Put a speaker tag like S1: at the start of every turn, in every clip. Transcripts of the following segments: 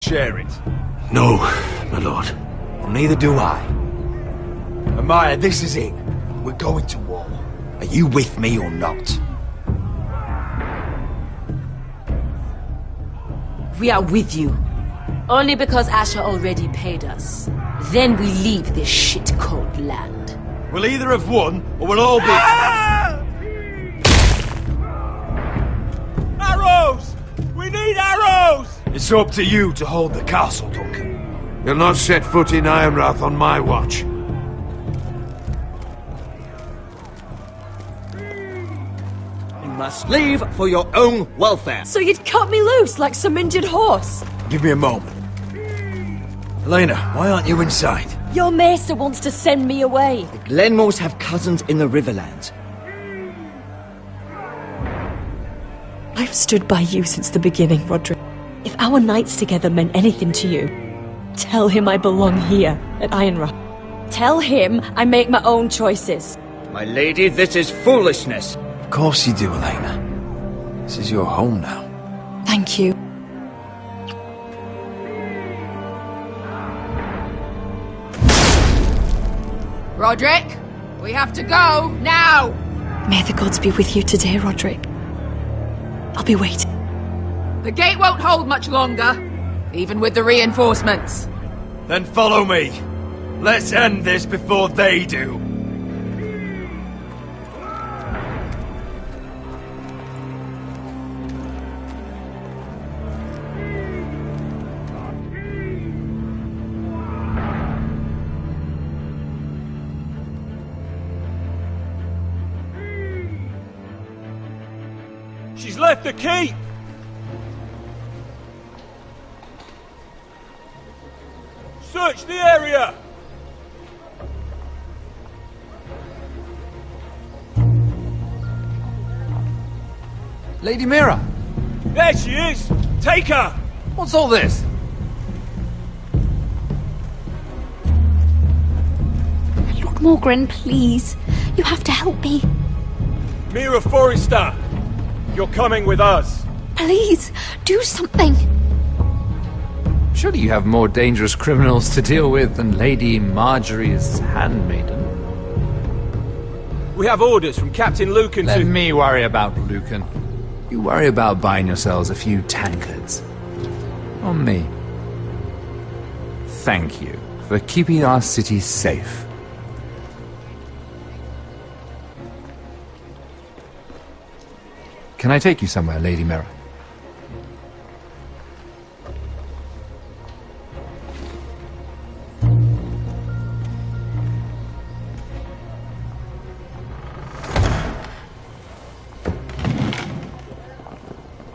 S1: share it?
S2: No, my lord.
S3: Well, neither do I.
S1: Amaya, this is it. We're going to war.
S3: Are you with me or not?
S4: We are with you. Only because Asher already paid us. Then we leave this shit-cold land.
S1: We'll either have won, or we'll all be... Arrows! We need arrows! It's up to you to hold the castle, Duncan.
S2: You'll not set foot in Ironrath on my watch.
S5: You must leave for your own welfare.
S4: So you'd cut me loose like some injured horse?
S3: Give me a moment. Elena, why aren't you inside?
S4: Your maester wants to send me away.
S5: The Glenmores have cousins in the Riverlands.
S4: I've stood by you since the beginning, Roderick. If our nights together meant anything to you, tell him I belong here at Ironrath. Tell him I make my own choices.
S5: My lady, this is foolishness.
S3: Of course you do, Elena. This is your home now.
S4: Thank you.
S6: Roderick, we have to go, now!
S4: May the gods be with you today, Roderick. I'll be waiting.
S6: The gate won't hold much longer, even with the reinforcements.
S1: Then follow me. Let's end this before they do. She's left the keep! Search the area!
S3: Lady Mira!
S1: There she is! Take her!
S3: What's all this?
S7: Lord Morgren, please. You have to help me.
S1: Mira Forrester! You're coming with us!
S7: Please, do something.
S8: Surely you have more dangerous criminals to deal with than Lady Marjorie's handmaiden.
S1: We have orders from Captain Lucan
S8: Let
S1: to...
S8: me worry about Lucan. You worry about buying yourselves a few tankards. On me. Thank you for keeping our city safe. Can I take you somewhere, Lady Mira?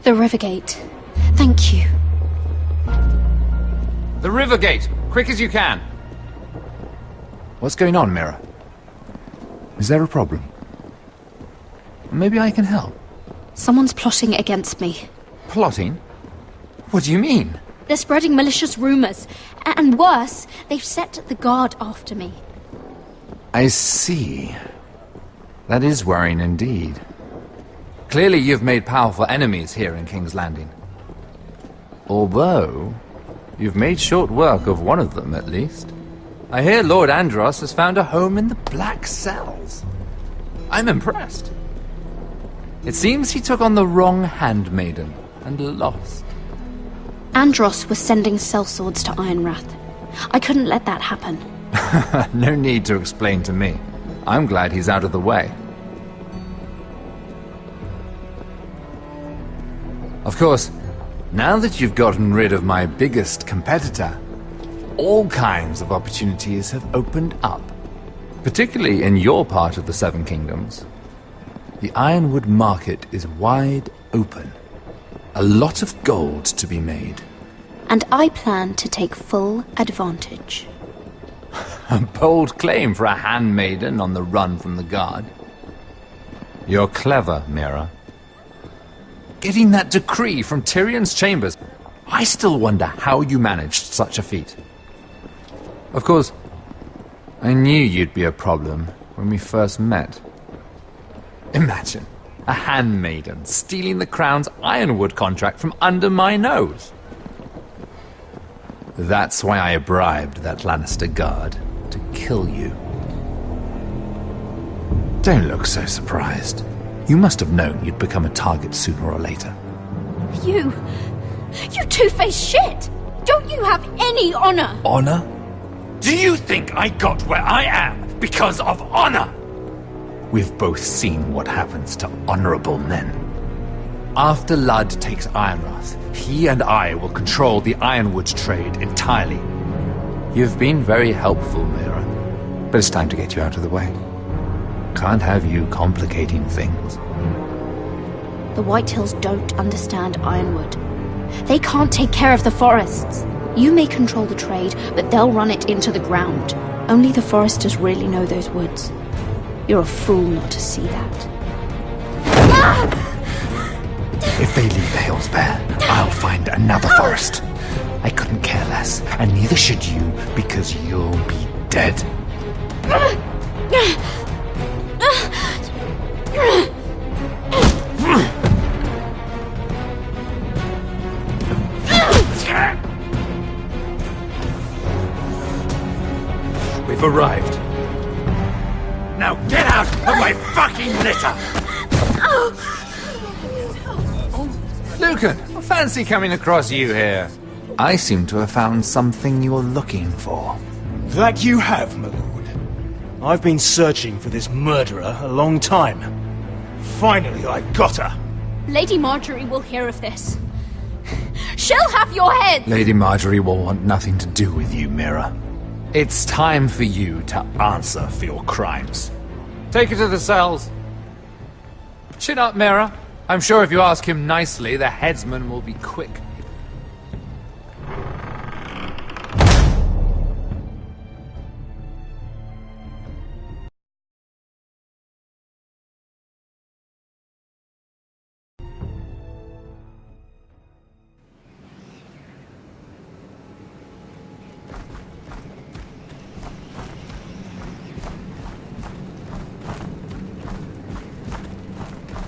S7: The Rivergate. Thank you.
S8: The Rivergate! Quick as you can! What's going on, Mira? Is there a problem? Maybe I can help.
S7: Someone's plotting against me.
S8: Plotting? What do you mean?
S7: They're spreading malicious rumors. And worse, they've set the guard after me.
S8: I see. That is worrying indeed. Clearly you've made powerful enemies here in King's Landing. Although, you've made short work of one of them, at least. I hear Lord Andros has found a home in the Black Cells. I'm impressed. It seems he took on the wrong handmaiden and lost.
S7: Andros was sending sellswords to Ironrath. I couldn't let that happen.
S8: No need to explain to me. I'm glad he's out of the way. Of course, now that you've gotten rid of my biggest competitor, all kinds of opportunities have opened up. Particularly in your part of the Seven Kingdoms. The Ironwood market is wide open. A lot of gold to be made.
S7: And I plan to take full advantage.
S8: A bold claim for a handmaiden on the run from the guard. You're clever, Mira. Getting that decree from Tyrion's chambers, I still wonder how you managed such a feat. Of course, I knew you'd be a problem when we first met. Imagine, a handmaiden stealing the Crown's Ironwood contract from under my nose. That's why I bribed that Lannister guard to kill you. Don't look so surprised. You must have known you'd become a target sooner or later.
S7: You two-faced shit! Don't you have any honor?
S8: Honor? Do you think I got where I am because of honor? We've both seen what happens to honorable men. After Ludd takes Ironrath, he and I will control the Ironwood trade entirely. You've been very helpful, Mira, but it's time to get you out of the way. Can't have you complicating things.
S7: The Whitehills don't understand Ironwood. They can't take care of the forests. You may control the trade, but they'll run it into the ground. Only the foresters really know those woods. You're a fool not to see that.
S8: If they leave the hills bare, I'll find another forest. I couldn't care less, and neither should you, because you'll be dead.
S3: We've arrived. Now get out of my fucking litter!
S8: Lucan, fancy coming across you here. I seem to have found something you're looking for.
S1: That you have, my lord. I've been searching for this murderer a long time. Finally, I got her.
S7: Lady Marjorie will hear of this. She'll have your head!
S8: Lady Marjorie will want nothing to do with you, Mira. It's time for you to answer for your crimes. Take her to the cells. Chin up, Mira. I'm sure if you ask him nicely, the headsman will be quick.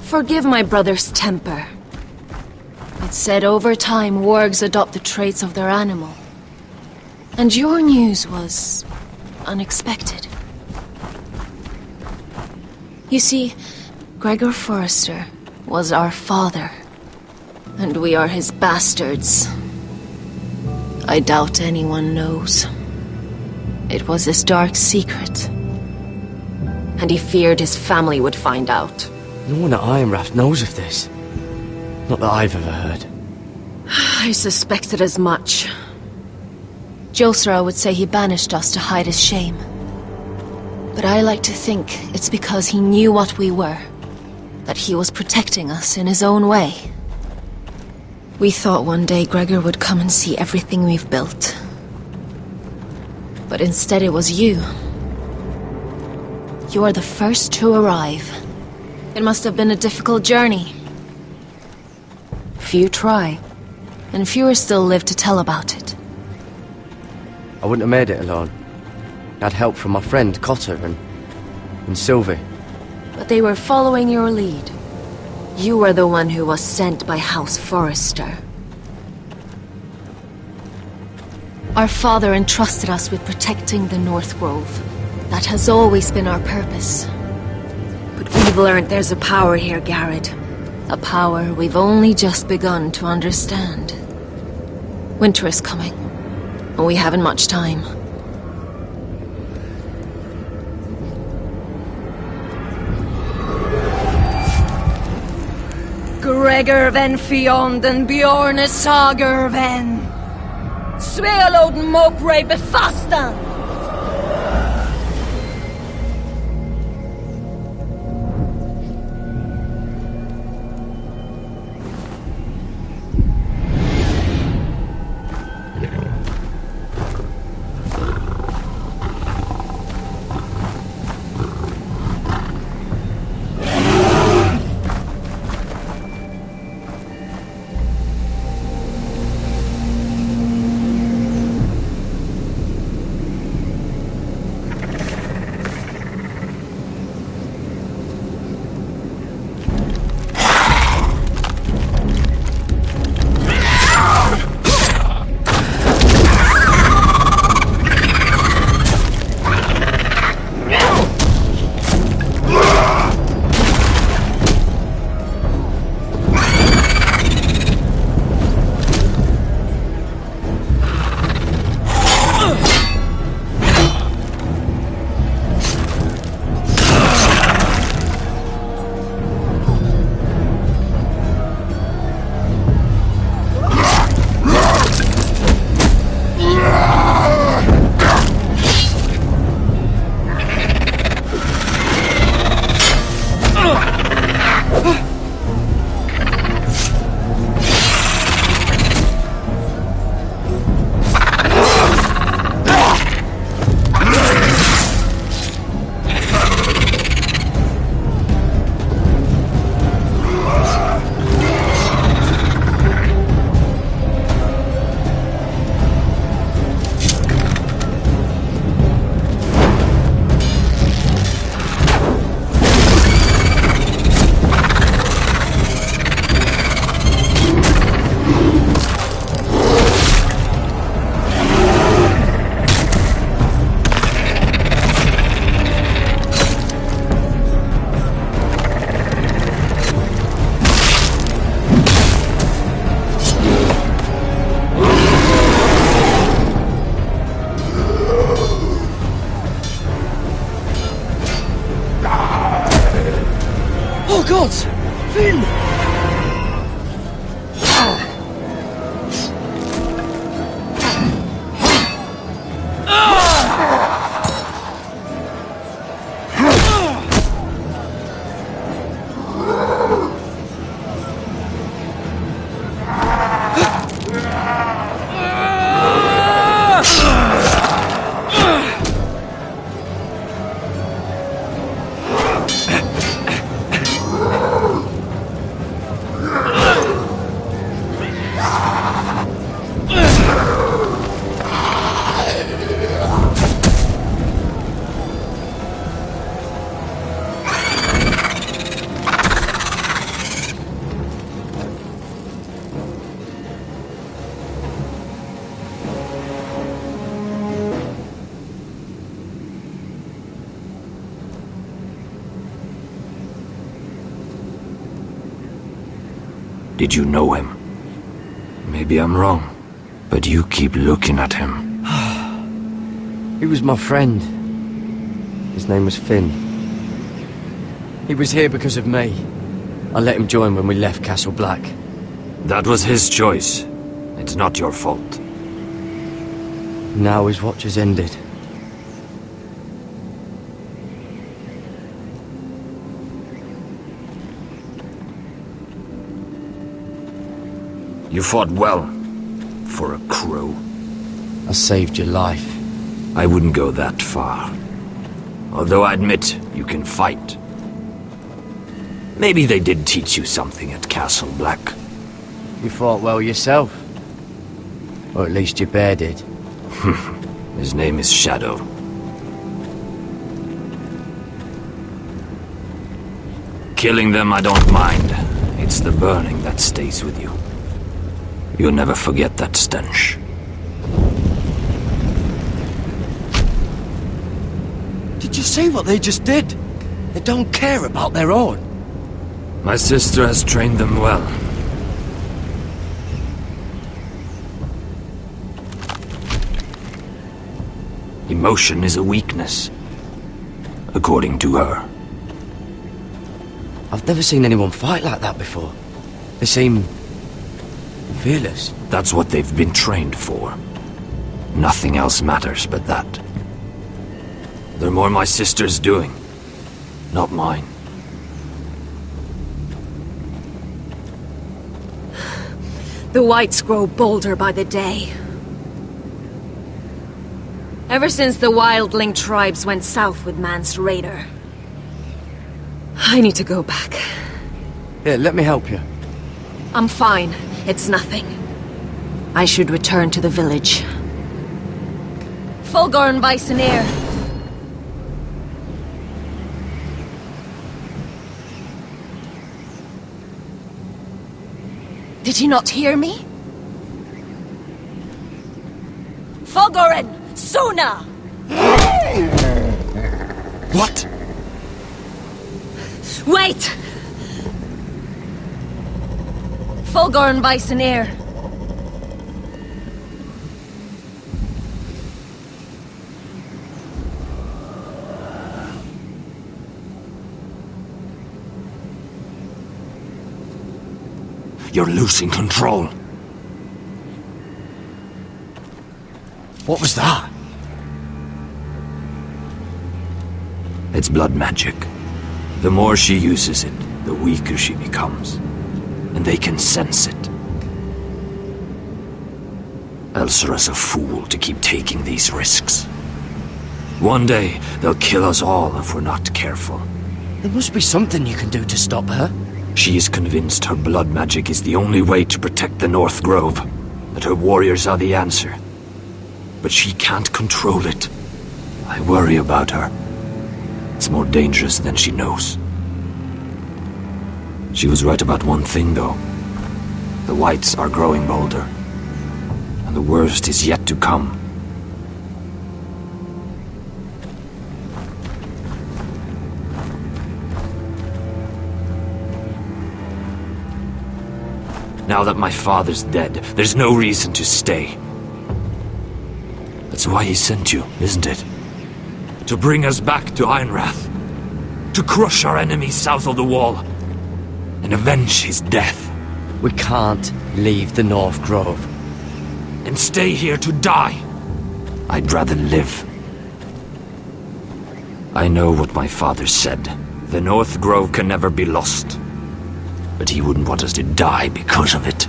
S4: Forgive my brother's temper. It's said over time wargs adopt the traits of their animal. And your news was unexpected. You see, Gregor Forrester was our father, and we are his bastards. I doubt anyone knows. It was his dark secret, and he feared his family would find out.
S5: No one at Ironrath knows of this. Not that I've ever heard.
S4: I suspected as much. Josra would say he banished us to hide his shame. But I like to think it's because he knew what we were. That he was protecting us in his own way. We thought one day Gregor would come and see everything we've built. But instead it was you. You are the first to arrive. It must have been a difficult journey. Few try, and fewer still live to tell about it.
S5: I wouldn't have made it alone. I had help from my friend Cotter and Sylvie.
S4: But they were following your lead. You were the one who was sent by House Forrester. Our father entrusted us with protecting the North Grove. That has always been our purpose. But we've learned there's a power here, Garrett. A power we've only just begun to understand. Winter is coming, and we haven't much time. Gregor ven Fionden Bjorne Sager ven Svealoden Mokre befastan.
S2: Did you know him? Maybe I'm wrong, but you keep looking at him.
S5: He was my friend. His name was Finn. He was here because of me. I let him join when we left Castle Black.
S2: That was his choice. It's not your fault.
S5: Now his watch has ended.
S2: You fought well, for a crow.
S5: I saved your life.
S2: I wouldn't go that far. Although I admit, you can fight. Maybe they did teach you something at Castle Black.
S5: You fought well yourself. Or at least your bear did.
S2: His name is Shadow. Killing them I don't mind. It's the burning that stays with you. You'll never forget that stench.
S5: Did you see what they just did? They don't care about their own.
S2: My sister has trained them well. Emotion is a weakness, according to her.
S5: I've never seen anyone fight like that before. They seem fearless.
S2: That's what they've been trained for. Nothing else matters but that. They're more my sister's doing, not mine.
S4: The whites grow bolder by the day. Ever since the wildling tribes went south with Man's raider. I need to go back.
S5: Here, let me help you.
S4: I'm fine. It's nothing. I should return to the village. Fulgorn Bisoneer. Did you not hear me? Fulgorn! Sona!
S2: What?
S4: Wait! Fulgorn Bisoneer.
S2: You're losing control.
S1: What was that?
S2: It's blood magic. The more she uses it, the weaker she becomes. And they can sense it. Elsera's a fool to keep taking these risks. One day, they'll kill us all if we're not careful.
S5: There must be something you can do to stop her.
S2: She is convinced her blood magic is the only way to protect the North Grove, that her warriors are the answer. But she can't control it. I worry about her. It's more dangerous than she knows. She was right about one thing, though. The whites are growing bolder. And the worst is yet to come. Now that my father's dead, there's no reason to stay. That's why he sent you, isn't it? To bring us back to Ironrath. To crush our enemies south of the Wall. And avenge his death.
S5: We can't leave the North Grove.
S2: And stay here to die. I'd rather live. I know what my father said. The North Grove can never be lost. But he wouldn't want us to die because of it.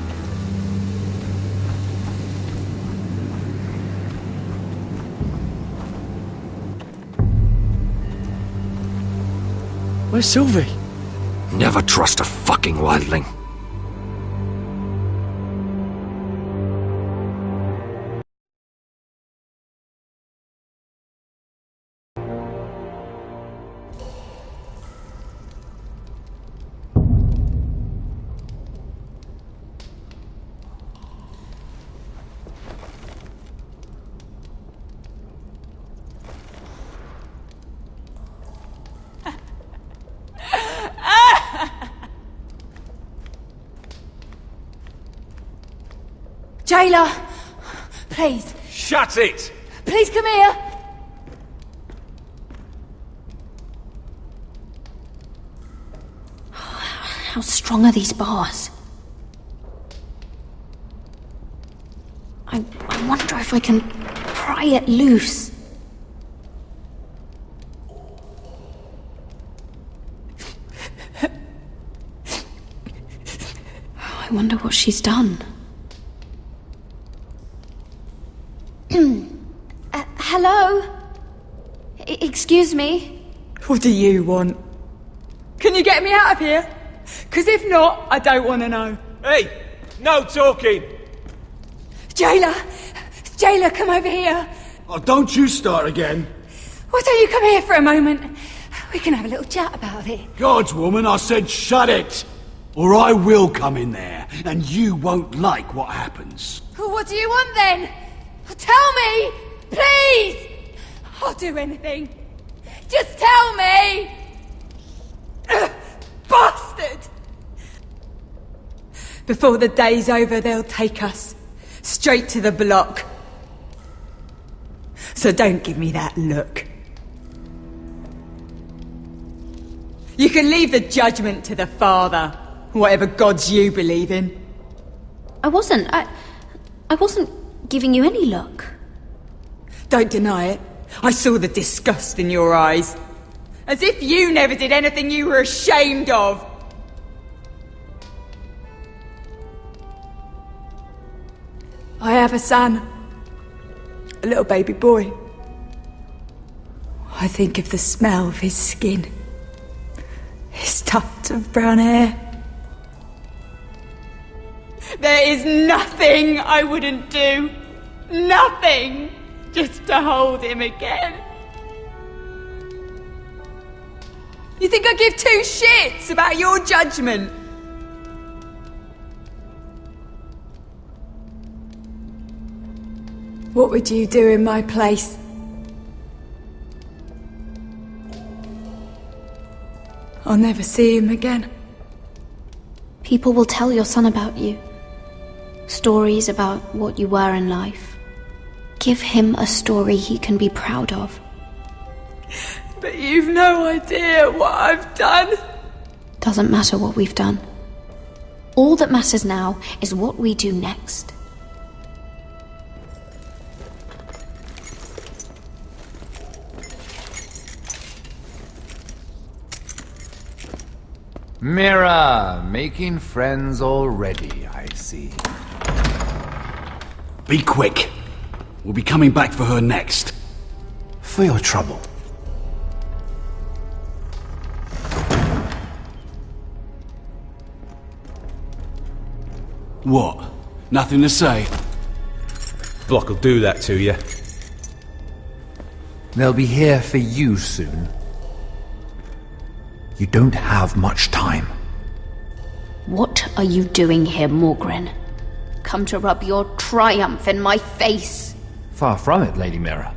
S5: Where's Sylvie?
S2: Never trust a fucking wildling.
S6: Jailer! Please.
S3: Shut it!
S6: Please come here!
S7: How strong are these bars? I wonder if I can pry it loose. I wonder what she's done. Hello? Excuse me?
S9: What do you want? Can you get me out of here? Because if not, I don't want to know.
S3: Hey! No talking!
S9: Jailer! Jailer, come over here!
S10: Oh, don't you start again.
S9: Why don't you come here for a moment? We can have a little chat about it.
S10: God's woman, I said shut it! Or I will come in there, and you won't like what happens.
S9: Well, what do you want then? Tell me! Please! I'll do anything. Just tell me! Bastard! Before the day's over, they'll take us straight to the block. So don't give me that look. You can leave the judgment to the Father, whatever gods you believe in.
S7: I wasn't giving you any look.
S9: Don't deny it. I saw the disgust in your eyes. As if you never did anything you were ashamed of. I have a son. A little baby boy. I think of the smell of his skin. His tuft of brown hair. There is nothing I wouldn't do. Nothing! Just to hold him again. You think I give two shits about your judgment? What would you do in my place? I'll never see him again.
S7: People will tell your son about you. Stories about what you were in life. Give him a story he can be proud of.
S9: But you've no idea what I've done.
S7: Doesn't matter what we've done. All that matters now is what we do next.
S8: Mira, making friends already, I see.
S10: Be quick. We'll be coming back for her next.
S1: For your trouble.
S10: What? Nothing to say?
S3: Block will do that to you.
S8: They'll be here for you soon. You don't have much time.
S7: What are you doing here, Morgren? Come to rub your triumph in my face.
S8: Far from it, Lady Mira.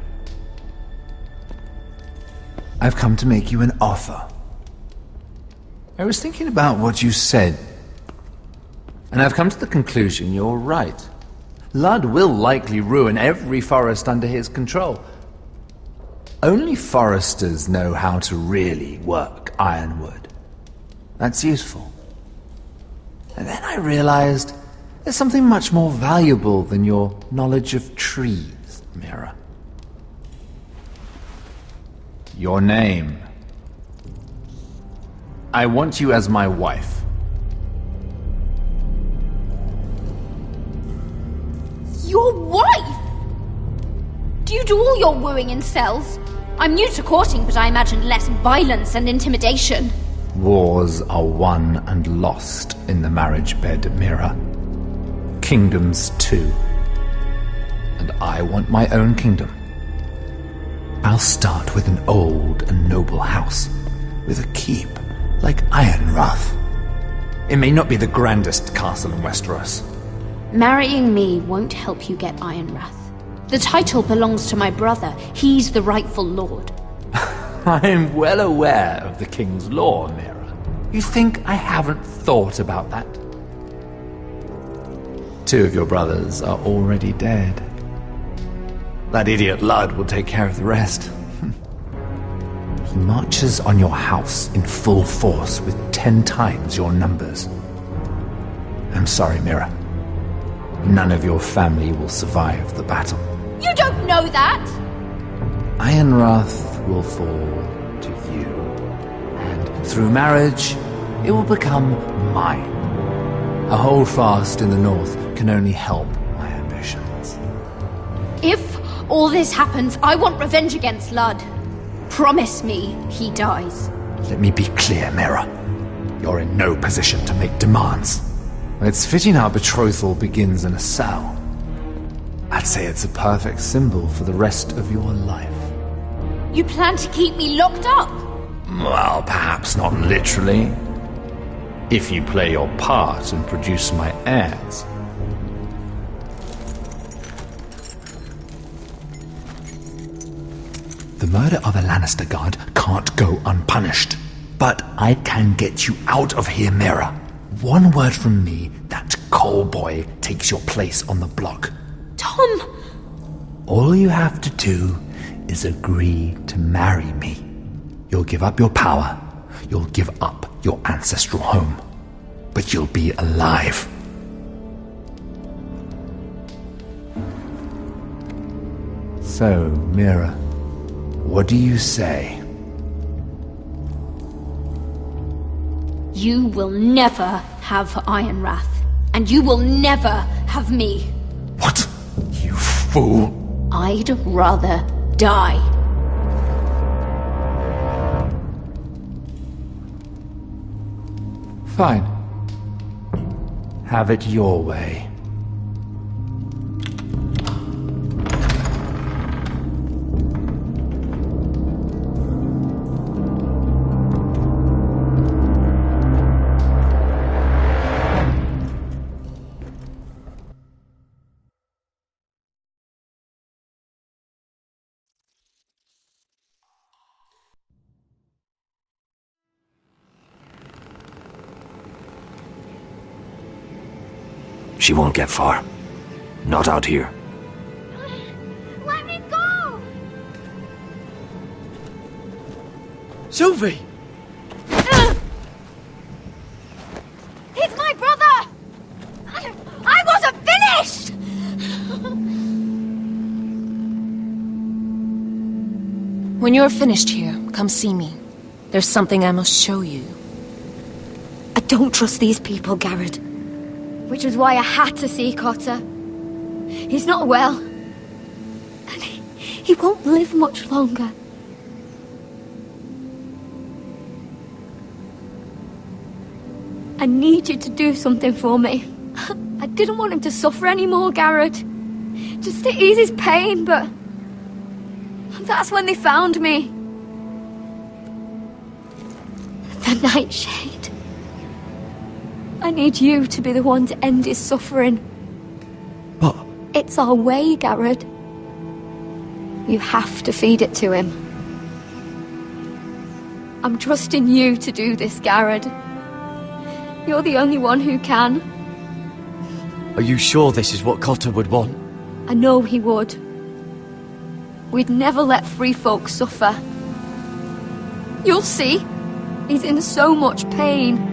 S8: I've come to make you an offer. I was thinking about what you said, and I've come to the conclusion you're right. Ludd will likely ruin every forest under his control. Only foresters know how to really work ironwood. That's useful. And then I realized there's something much more valuable than your knowledge of trees, Mira. Your name. I want you as my wife.
S7: Your wife? Do you do all your wooing in cells? I'm new to courting, but I imagine less violence and intimidation.
S8: Wars are won and lost in the marriage bed, Mira. Kingdoms too. And I want my own kingdom. I'll start with an old and noble house, with a keep like Ironrath. It may not be the grandest castle in Westeros.
S7: Marrying me won't help you get Ironrath. The title belongs to my brother. He's the rightful lord.
S8: I'm well aware of the king's law, Mira. You think I haven't thought about that? 2 of your brothers are already dead. That idiot Lud will take care of the rest. He marches on your house in full force with 10 times your numbers. I'm sorry, Mira. None of your family will survive the battle.
S7: You don't know that!
S8: Ironrath will fall to you. And through marriage, it will become mine. A holdfast in the north can only help my ambitions.
S7: If all this happens, I want revenge against Lud. Promise me he dies.
S8: Let me be clear, Mira. You're in no position to make demands. It's fitting our betrothal begins in a cell. I'd say it's a perfect symbol for the rest of your life.
S7: You plan to keep me locked up?
S8: Well, perhaps not literally. If you play your part and produce my heirs. The murder of a Lannister guard can't go unpunished. But I can get you out of here, Mira. One word from me, that coal boy takes your place on the block.
S7: Tom!
S8: All you have to do is agree to marry me. You'll give up your power. You'll give up your ancestral home. But you'll be alive. So, Mira, what do you say?
S7: You will never have Ironrath. And you will never have me.
S8: What? You fool!
S7: I'd rather die.
S8: Fine. Have it your way.
S2: She won't get far. Not out here.
S7: Let me go!
S5: Sylvie!
S7: He's my brother! I wasn't finished!
S11: When you're finished here, come see me. There's something I must show you.
S4: I don't trust these people, Garrett.
S7: Which was why I had to see Cotter. He's not well. And he won't live much longer. I need you to do something for me. I didn't want him to suffer anymore, Garrett. Just to ease his pain, but... that's when they found me. The Nightshade. I need you to be the one to end his suffering.
S5: But...
S7: It's our way, Garrett. You have to feed it to him. I'm trusting you to do this, Garrett. You're the only one who can.
S5: Are you sure this is what Cotter would want?
S7: I know he would. We'd never let free folk suffer. You'll see. He's in so much pain.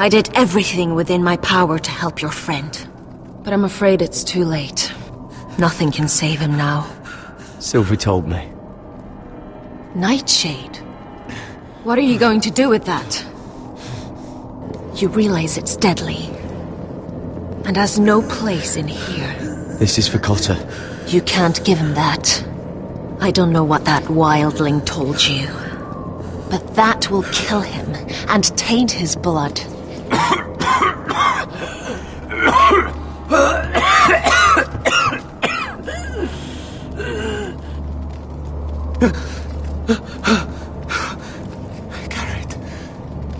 S11: I did everything within my power to help your friend. But I'm afraid it's too late. Nothing can save him now.
S5: Sylvie told me.
S11: Nightshade? What are you going to do with that? You realize it's deadly. And has no place in here.
S5: This is for Cotter.
S11: You can't give him that. I don't know what that wildling told you. But that will kill him and taint his blood.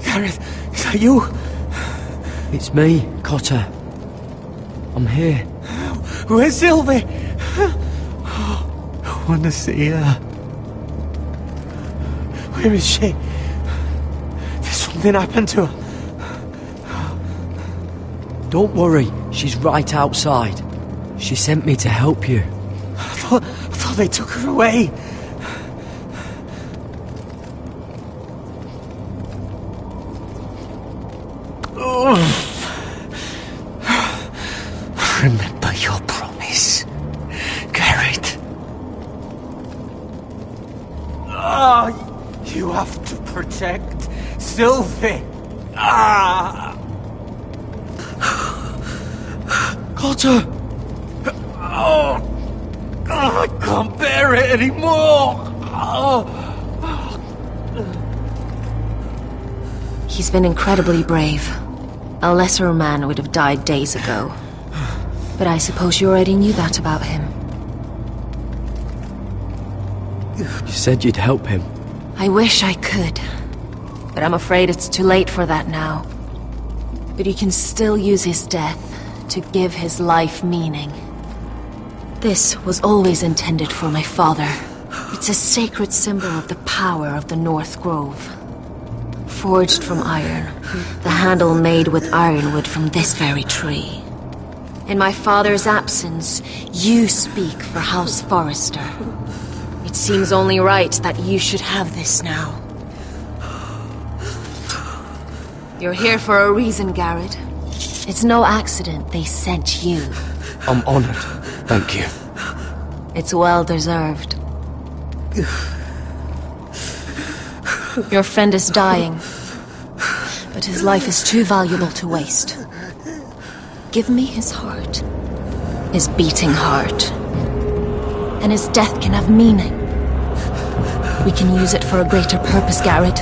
S1: Garrett, is that you?
S5: It's me, Cotter. I'm here.
S1: Where's Sylvie? I want to see her. Where is she? Did something happen to her?
S5: Don't worry, she's right outside. She sent me to help you.
S1: I thought they took her away. Remember your promise, Garrett. You have to protect Sylvie.
S5: Cotter!
S1: I can't bear it anymore.
S11: He's been incredibly brave. A lesser man would have died days ago. But I suppose you already knew that about him.
S5: You said you'd help him.
S11: I wish I could. But I'm afraid it's too late for that now. But you can still use his death to give his life meaning. This was always intended for my father. It's a sacred symbol of the power of the North Grove. Forged from iron, the handle made with ironwood from this very tree. In my father's absence, you speak for House Forrester. It seems only right that you should have this now. You're here for a reason, Garrett. It's no accident they sent you.
S5: I'm honored. Thank you.
S11: It's well deserved. Your friend is dying, but his life is too valuable to waste. Give me his heart, his beating heart, and his death can have meaning. We can use it for a greater purpose, Garrett.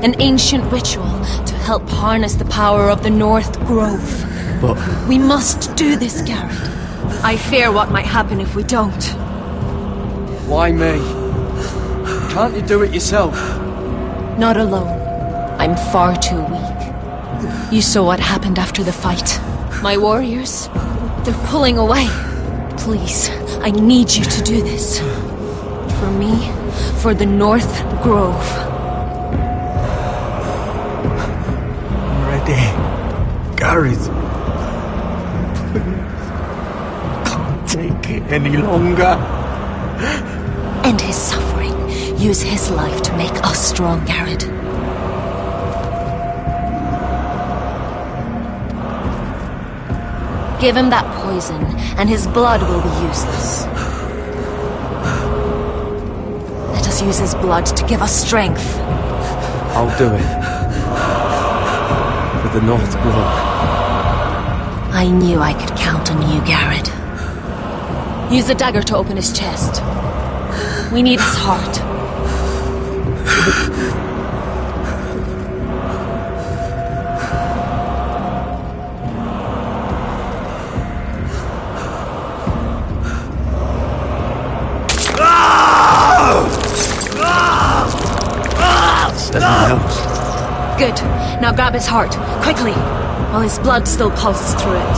S11: An ancient ritual to help harness the power of the North Grove.
S5: But
S11: we must do this, Garrett. I fear what might happen if we don't.
S5: why me? Can't you do it yourself?
S11: Not alone. I'm far too weak. You saw what happened after the fight. My warriors, they're pulling away. Please, I need you to do this. For me, for the North Grove.
S1: I'm ready. Garrett. Can't take it any longer.
S11: End his suffering. Use his life to make us strong, Garrett. Give him that poison, and his blood will be useless. Let us use his blood to give us strength.
S5: I'll do it. For the North Grove.
S11: I knew I could count on you, Garrett. Use the dagger to open his chest. We need his heart. Good. Now grab his heart, quickly, while his blood still pulses through it.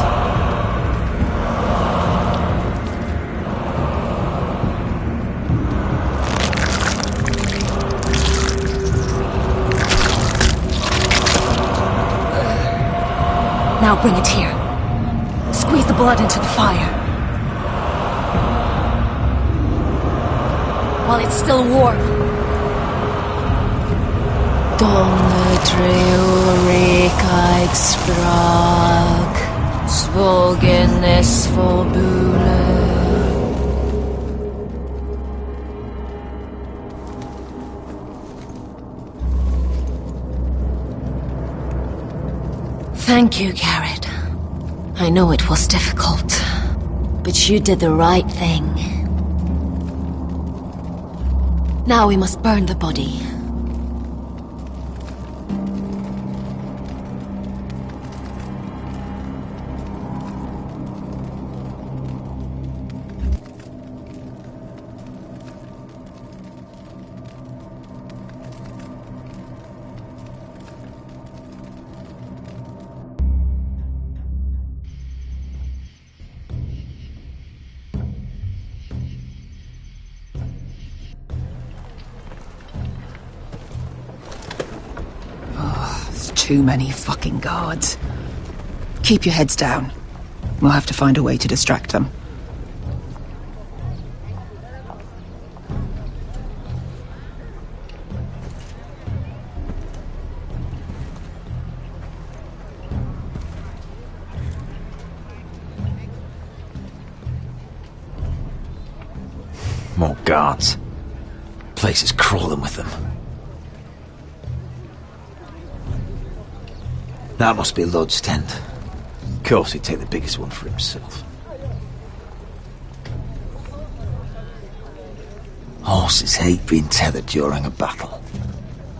S11: Now bring it here. Squeeze the blood into the fire. While it's still warm. Rekaig sprak, svogen is forbule. Thank you, Garrett. I know it was difficult, But you did the right thing. Now we must burn the body.
S6: Too many fucking guards. Keep your heads down. We'll have to find a way to distract them.
S2: More guards. Place is crawling with them. That must be Lud's tent. Of course he'd take the biggest one for himself. Horses hate being tethered during a battle.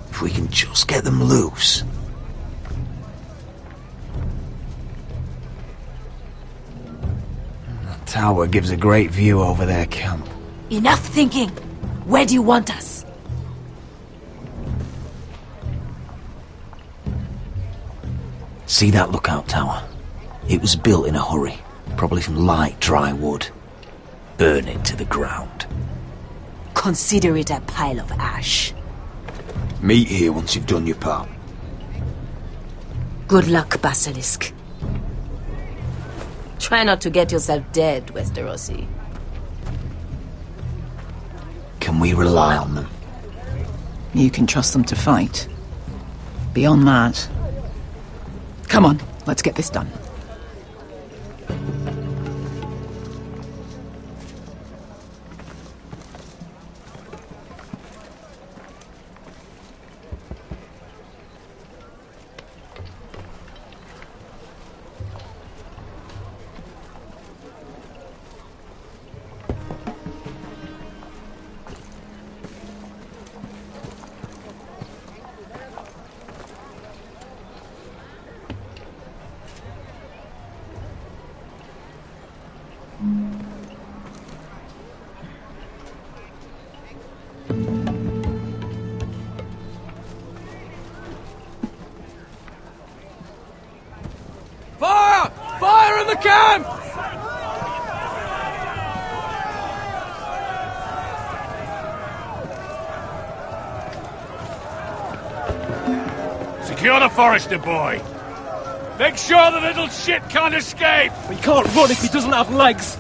S2: If we can just get them loose. That tower gives a great view over their camp.
S11: Enough thinking! Where do you want us?
S2: See that lookout tower? It was built in a hurry, probably from light, dry wood. Burn it to the ground.
S11: Consider it a pile of ash.
S2: Meet here once you've done your part.
S11: Good luck, Basilisk. Try not to get yourself dead, Westerosi.
S2: Can we rely on them?
S6: You can trust them to fight. Beyond that... Come on, let's get this done.
S5: Fire! Fire in the camp!
S3: Secure the Forester boy. Make sure the little shit can't escape.
S5: He can't run if he doesn't have legs.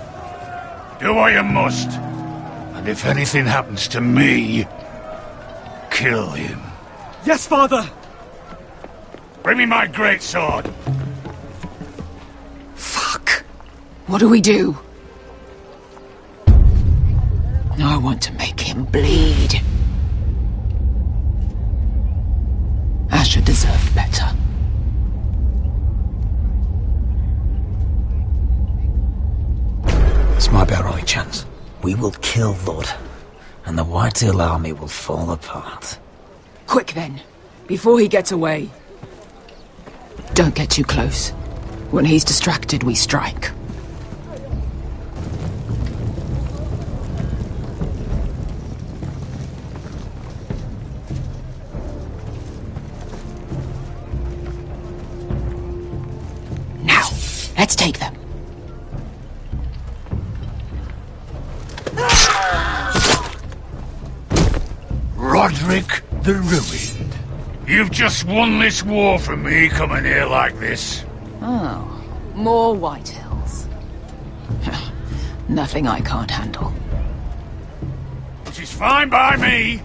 S3: Do what you must. And if anything happens to me, kill him.
S5: Yes, father!
S3: Bring me my greatsword.
S6: Fuck. What do we do? I want to make him bleed. Asher deserved better.
S2: This might be our only chance. We will kill Lud, and the Whitetail army will fall apart.
S6: Quick then, before he gets away. Don't get too close. When he's distracted, we strike. Now, let's take them.
S3: Roderick the Ruined. You've just won this war from me coming here like this.
S6: Oh, more Whitehills. Nothing I can't handle.
S3: Which is fine by me.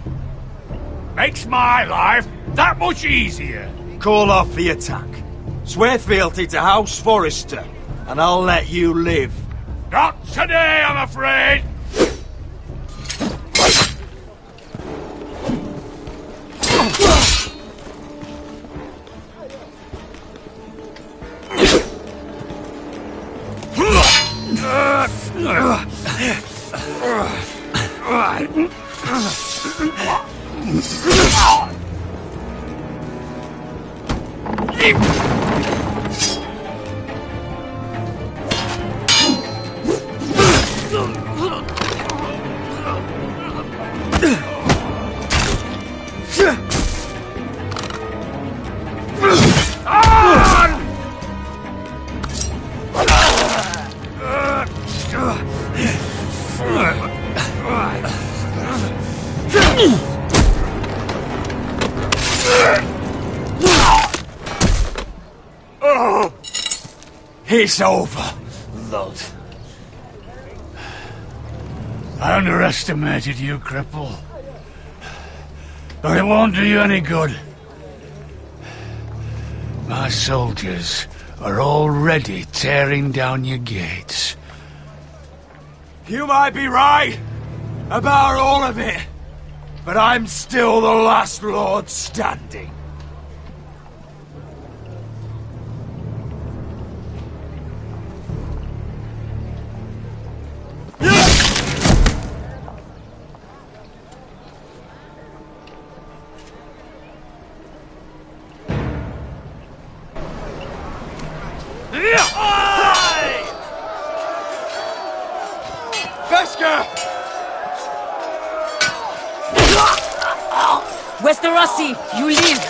S3: Makes my life that much easier.
S1: Call off the attack. Swear fealty to House Forrester, and I'll let you live.
S3: Not today, I'm afraid. It's over, Lord. I underestimated you, cripple. But it won't do you any good. My soldiers are already tearing down your gates.
S1: You might be right about all of it, but I'm still the last lord standing.
S9: Westerosi, you live!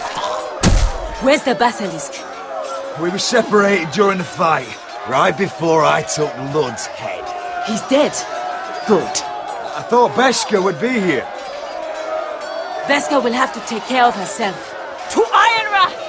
S9: Where's the basilisk?
S1: We were separated during the fight, right before I took Lud's head.
S9: He's dead. Good.
S1: I thought Beskha would be here.
S9: Beskha will have to take care of herself. To Ironra!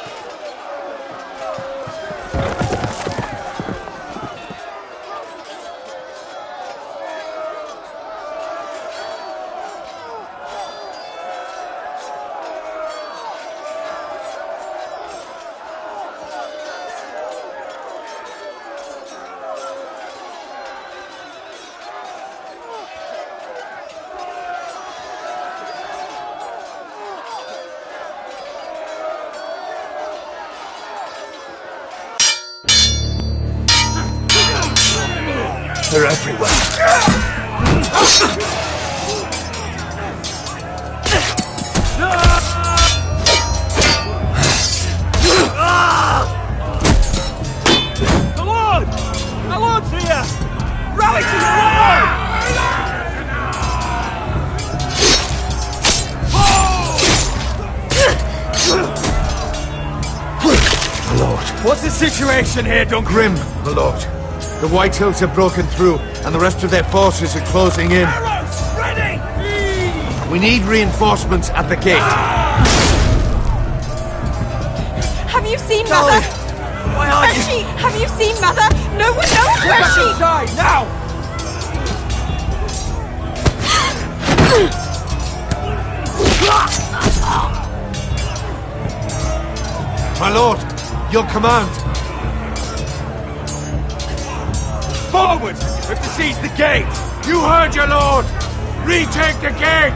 S1: They're everywhere.
S3: My lord's here! Rally to the wall!
S1: My lord. What's the situation here, Duncan? Grim, my lord. The Whitehills have broken through, and the rest of their forces are closing in.
S3: Arrows, ready!
S1: We need reinforcements at the gate.
S9: Have you seen Mother?
S1: Why are
S9: Where's she? Have you seen Mother? No one knows where
S1: Back
S9: she...
S1: inside, now! My lord, your command. Forward! We have to seize the gate! You heard your lord! Retake the gate!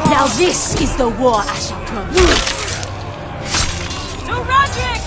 S9: Now this is the war I shall promise. To Roderick!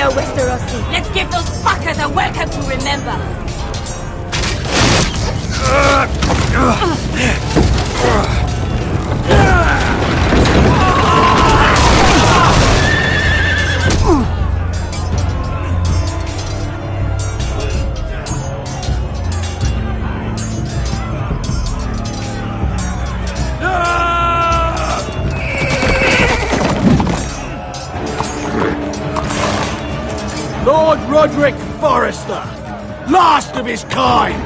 S9: Westerosi. Let's give those fuckers a welcome to remember.
S10: Lord Roderick Forrester, last of his kind!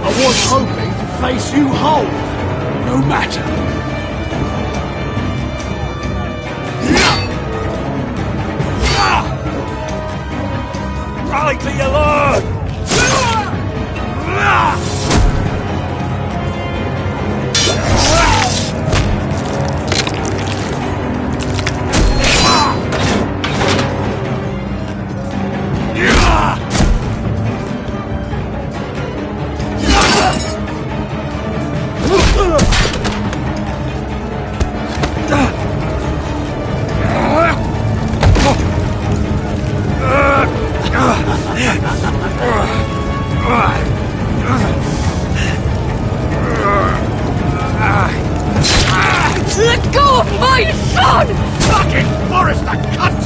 S10: I was hoping to face you whole, no matter.
S1: Rally to your lord!
S4: Let go of my son!
S3: Fucking Forrester cunt!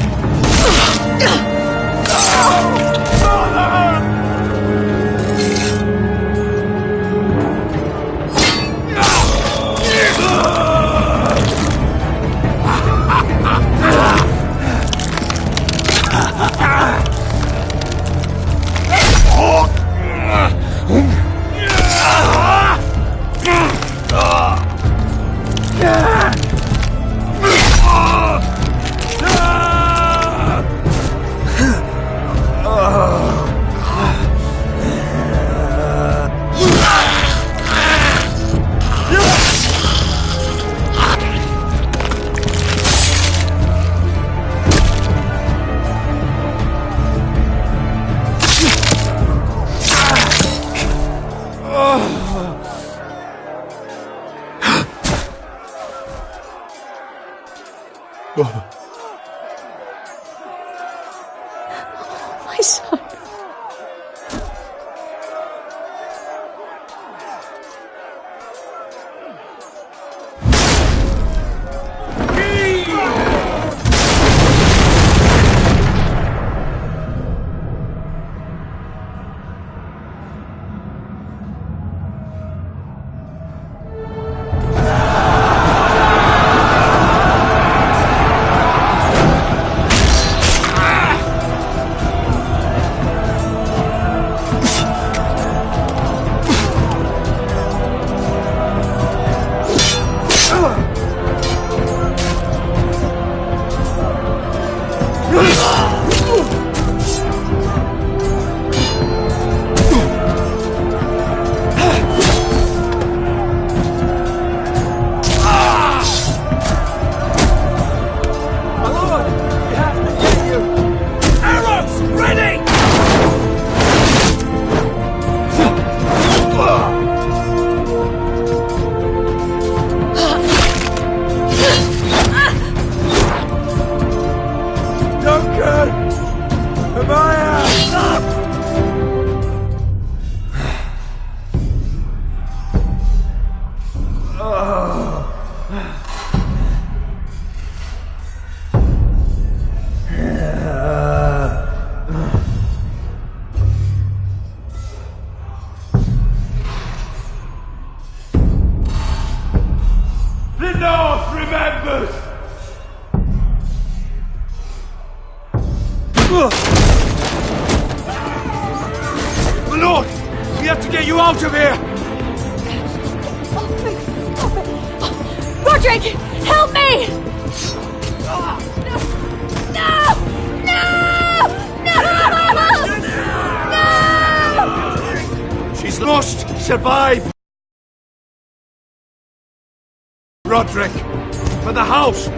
S4: My son.
S1: The North remembers! My lord! We have to get you out of here!
S4: Roderick! Help me! No! No! No!
S1: She's lost! Survive! Roderick! For the house!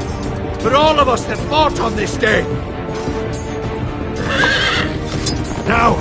S1: For all of us that fought on this day! Now!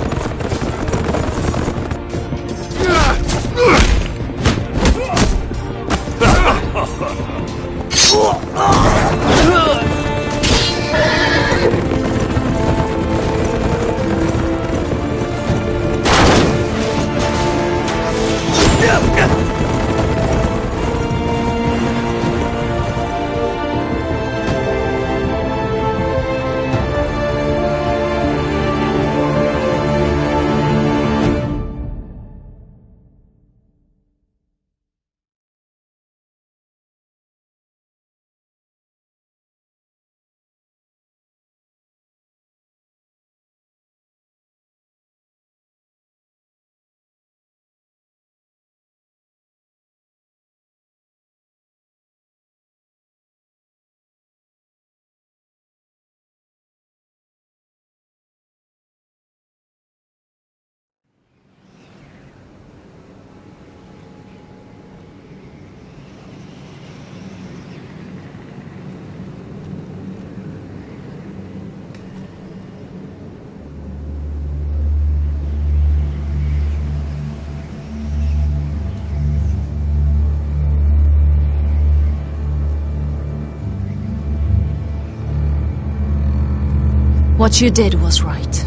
S11: What you did was right.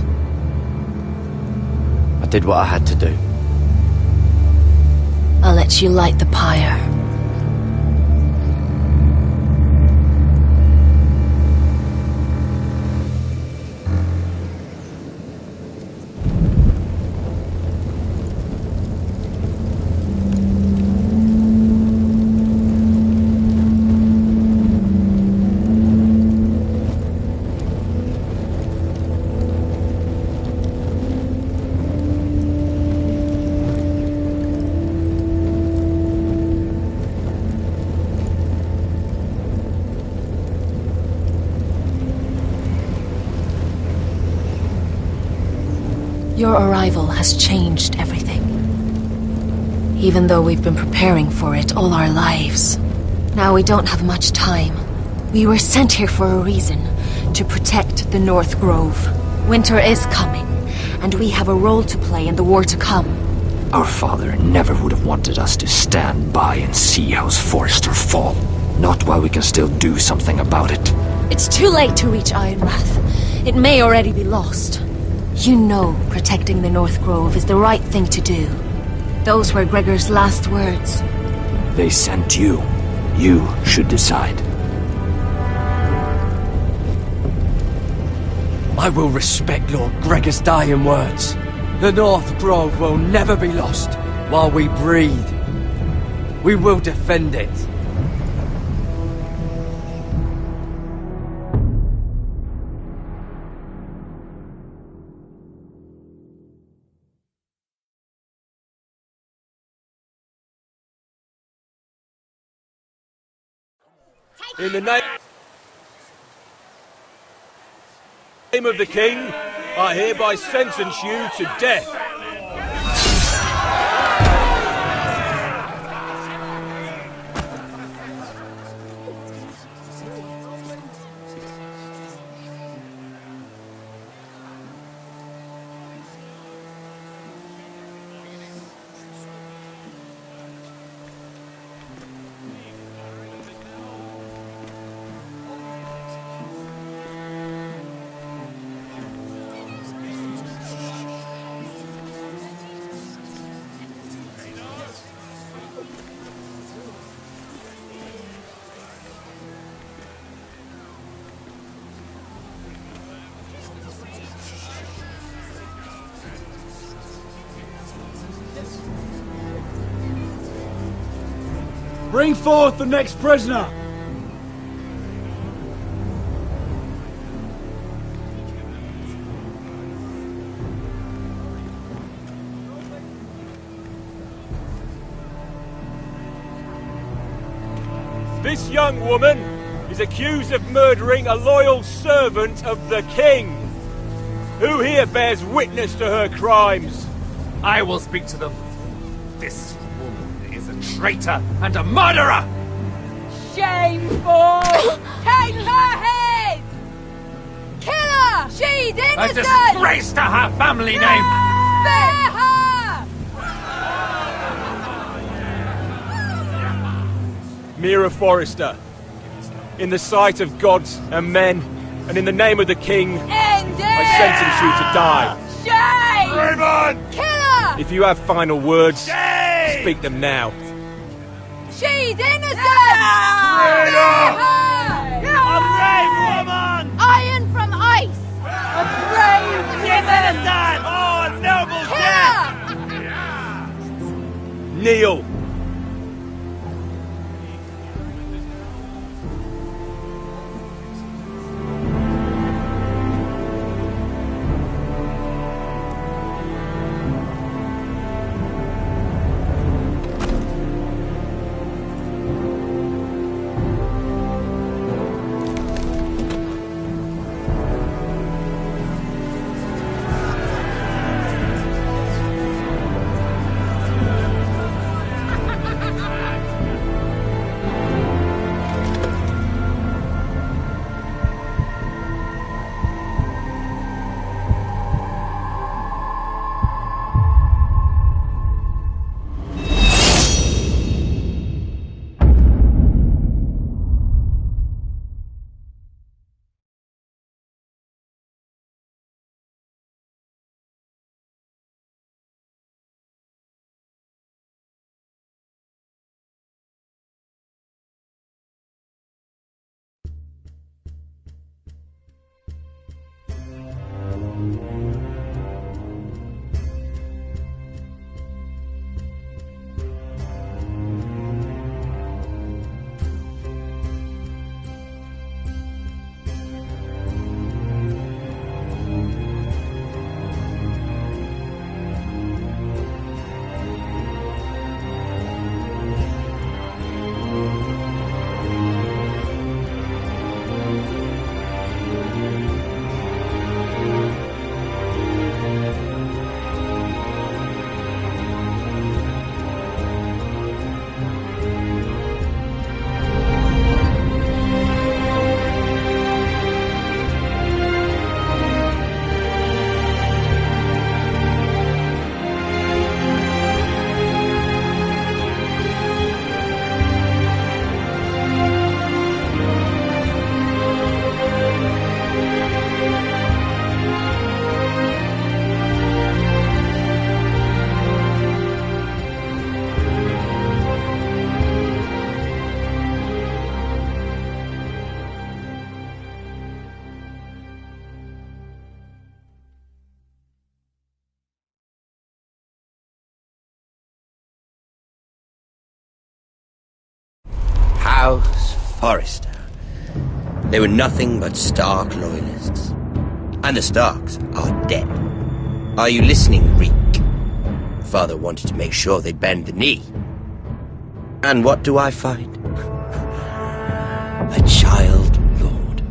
S5: I did what I had to do.
S11: I'll let you light the pyre. Your arrival has changed everything. Even though we've been preparing for it all our lives. Now we don't have much time. We were sent here for a reason. To protect the North Grove. Winter is coming, and we have a role to play in the war to come.
S2: Our father never would have wanted us to stand by and see House Forrester fall. Not while we can still do something about it.
S11: It's too late to reach Ironwrath. It may already be lost. You know protecting the North Grove is the right thing to do. Those were Gregor's last words.
S2: They sent you. You should decide.
S5: I will respect Lord Gregor's dying words. The North Grove will never be lost while we breathe. We will defend it.
S12: In the name of the King, I hereby sentence you to death.
S10: Bring forth the next prisoner!
S12: This young woman is accused of murdering a loyal servant of the King. Who here bears witness to her crimes?
S3: I will speak to them. This woman is a traitor and a murderer!
S9: Shameful! Take her head! Kill her! She's innocent!
S3: A disgrace to her family name!
S9: Spare her!
S12: Mira Forrester, in the sight of gods and men, and in the name of the King, I sentence you to die.
S9: Shame!
S3: Raymond!
S9: Kill her!
S12: If you have final words,
S3: Shame!
S12: speak them now.
S9: She's innocent!
S3: Traitor!
S9: A brave woman! Iron from ice! A brave woman!
S3: Oh, a noble
S9: Kill her!
S12: Kneel!
S13: House Forrester. They were nothing but Stark loyalists. And the Starks are dead. Are you listening, Reek? Father wanted to make sure they'd bend the knee. And what do I find? A child lord.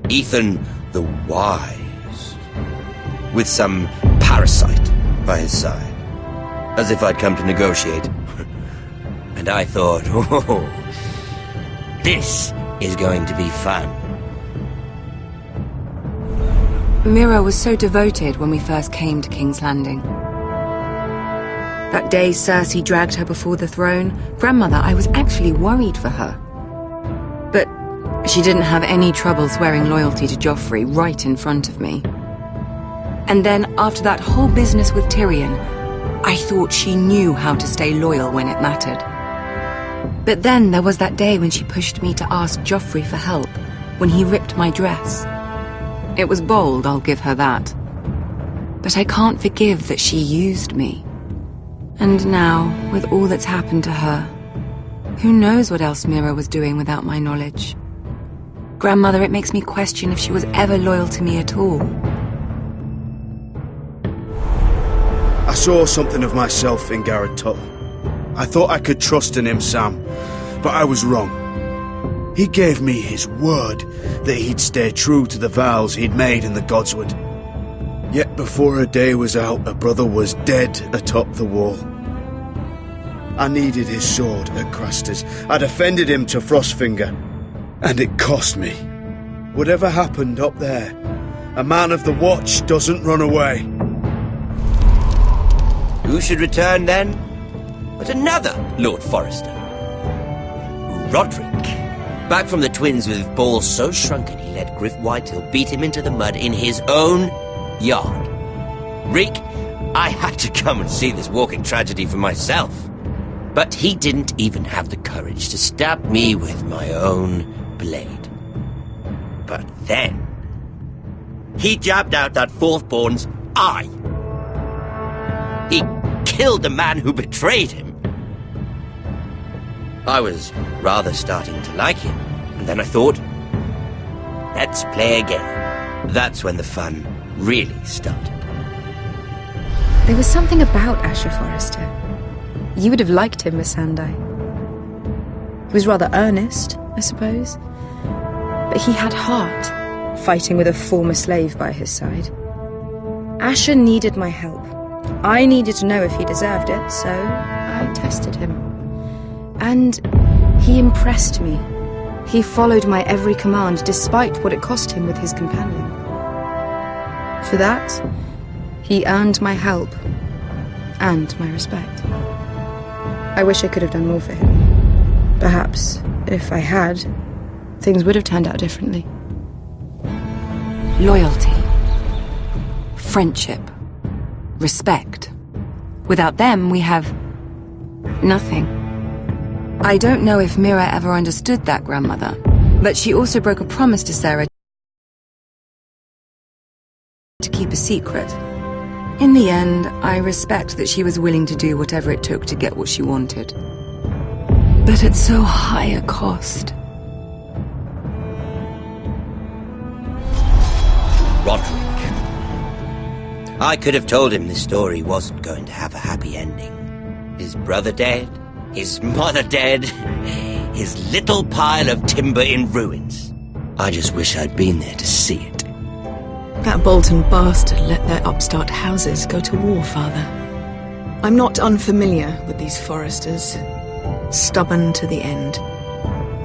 S13: Ethan the Wise. With some parasite by his side. As if I'd come to negotiate. And I thought, oh, this is going to be fun.
S6: Mira was so devoted when we first came to King's Landing. That day Cersei dragged her before the throne, Grandmother, I was actually worried for her. But she didn't have any trouble swearing loyalty to Joffrey right in front of me. And then, after that whole business with Tyrion, I thought she knew how to stay loyal when it mattered. But then there was that day when she pushed me to ask Joffrey for help, when he ripped my dress. It was bold, I'll give her that. But I can't forgive that she used me. And now, with all that's happened to her, who knows what else Mira was doing without my knowledge? Grandmother, it makes me question if she was ever loyal to me at all.
S10: I saw something of myself in Garrett Tuttle. I thought I could trust in him, Sam, but I was wrong. He gave me his word that he'd stay true to the vows he'd made in the Godswood. Yet before a day was out, a brother was dead atop the wall. I needed his sword at Craster's. I defended him to Frostfinger, and it cost me. Whatever happened up there, a man of the Watch doesn't run away.
S13: Who should return then? But another Lord Forrester. Roderick. Back from the Twins with balls so shrunken he let Griff Whitehill beat him into the mud in his own yard. Reek, I had to come and see this walking tragedy for myself. But he didn't even have the courage to stab me with my own blade. But then, he jabbed out that fourthborn's eye. He killed the man who betrayed him. I was rather starting to like him, and then I thought, let's play again. That's when the fun really started.
S14: There was something about Asher Forrester. You would have liked him, Miss Sandai. He was rather earnest, I suppose. But he had heart, fighting with a former slave by his side. Asher needed my help. I needed to know if he deserved it, so I tested him. And he impressed me. He followed my every command, despite what it cost him with his companion. For that, he earned my help and my respect. I wish I could have done more for him. Perhaps, if I had, things would have turned out differently.
S6: Loyalty. Friendship. Respect. Without them, we have nothing. I don't know if Mira ever understood that, Grandmother, but she also broke a promise to Sarah to keep a secret. In the end, I respect that she was willing to do whatever it took to get what she wanted. But at so high a cost.
S13: Roderick. I could have told him this story wasn't going to have a happy ending. His brother dead, his mother dead, his little pile of timber in ruins. I just wish I'd been there to see it.
S6: That Bolton bastard let their upstart houses go to war, Father. I'm not unfamiliar with these Forresters. Stubborn to the end.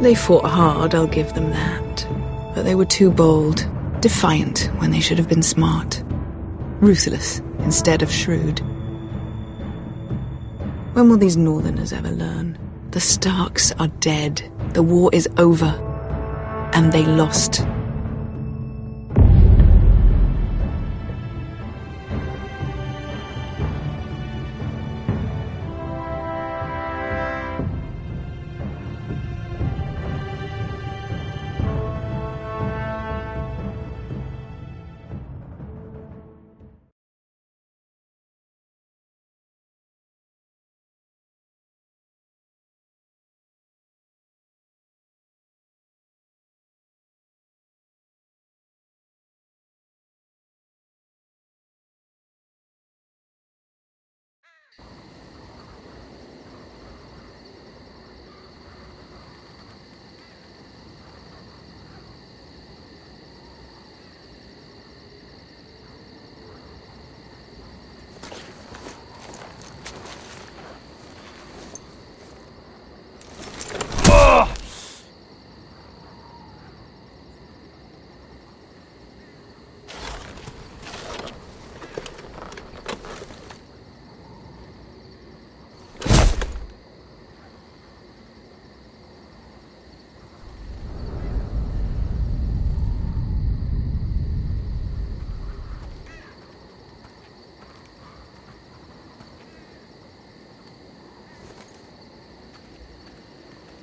S6: They fought hard, I'll give them that. But they were too bold, defiant when they should have been smart. Ruthless instead of shrewd. When will these Northerners ever learn? The Starks are dead. The war is over. And they lost.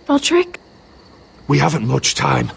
S4: Roderick?
S1: We haven't much time.